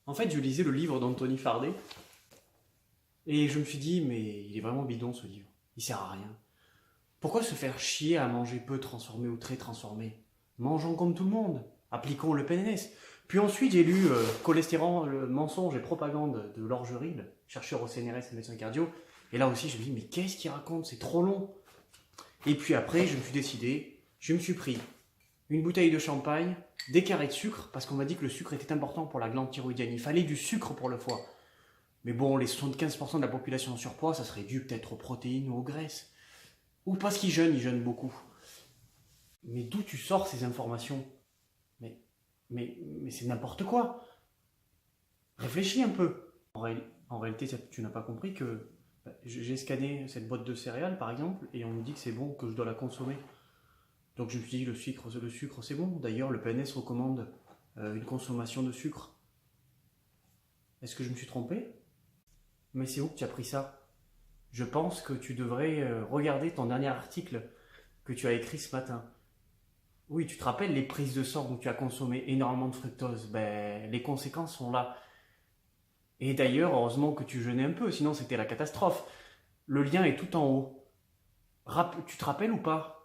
En fait, je lisais le livre d'Anthony Fardet et je me suis dit, mais il est vraiment bidon ce livre. Il sert à rien. Pourquoi se faire chier à manger peu transformé ou très transformé? Mangeons comme tout le monde. Appliquons le PNS. Puis ensuite, j'ai lu Cholestérol, mensonge et propagande de Lorgeril, chercheur au CNRS et médecin cardio. Et là aussi, je me dis, mais qu'est-ce qu'il raconte? C'est trop long. Et puis après, je me suis décidé, je me suis pris une bouteille de champagne, des carrés de sucre, parce qu'on m'a dit que le sucre était important pour la glande thyroïdienne. Il fallait du sucre pour le foie. Mais bon, les 75% de la population en surpoids, ça serait dû peut-être aux protéines ou aux graisses. Ou parce qu'ils jeûnent beaucoup. Mais d'où tu sors ces informations? mais, mais c'est n'importe quoi. Réfléchis un peu. En réalité, tu n'as pas compris que j'ai scanné cette boîte de céréales, par exemple, et on me dit que c'est bon, que je dois la consommer. Donc je me suis dit, le sucre c'est bon. D'ailleurs, le PNS recommande une consommation de sucre. Est-ce que je me suis trompé? Mais c'est où que tu as pris ça? Je pense que tu devrais regarder ton dernier article que tu as écrit ce matin. Oui, tu te rappelles les prises de sang où tu as consommé énormément de fructose? Ben, les conséquences sont là. Et d'ailleurs, heureusement que tu jeûnais un peu, sinon c'était la catastrophe. Le lien est tout en haut. Tu te rappelles ou pas?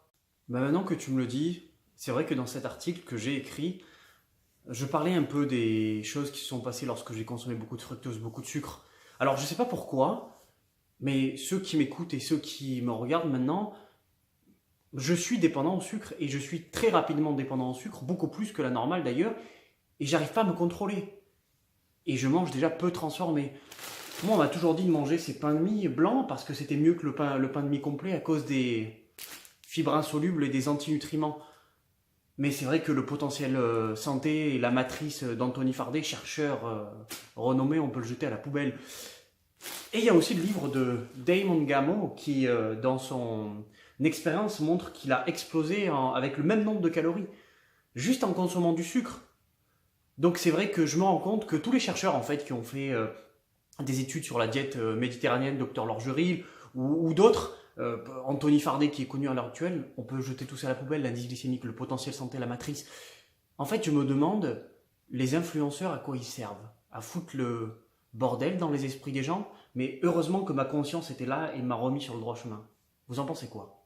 Ben maintenant que tu me le dis, c'est vrai que dans cet article que j'ai écrit, je parlais un peu des choses qui se sont passées lorsque j'ai consommé beaucoup de fructose, beaucoup de sucre. Alors je sais pas pourquoi, mais ceux qui m'écoutent et ceux qui me regardent maintenant, je suis dépendant au sucre et je suis très rapidement dépendant au sucre, beaucoup plus que la normale d'ailleurs, et j'arrive pas à me contrôler. Et je mange déjà peu transformé. Moi, on m'a toujours dit de manger ces pains de mie blancs parce que c'était mieux que le pain de mie complet à cause des fibres insolubles et des antinutriments. Mais c'est vrai que le potentiel santé et la matrice d'Anthony Fardet, chercheur renommé, on peut le jeter à la poubelle. Et il y a aussi le livre de Damon Gameau qui, dans son expérience, montre qu'il a explosé avec le même nombre de calories, juste en consommant du sucre. Donc c'est vrai que je me rends compte que tous les chercheurs en fait qui ont fait des études sur la diète méditerranéenne, Dr Lorgeril ou d'autres, Anthony Fardet qui est connu à l'heure actuelle, on peut jeter tout ça à la poubelle, l'indice glycémique, le potentiel santé, la matrice. En fait, je me demande, les influenceurs à quoi ils servent? À foutre le bordel dans les esprits des gens? Mais heureusement que ma conscience était là et m'a remis sur le droit chemin. Vous en pensez quoi?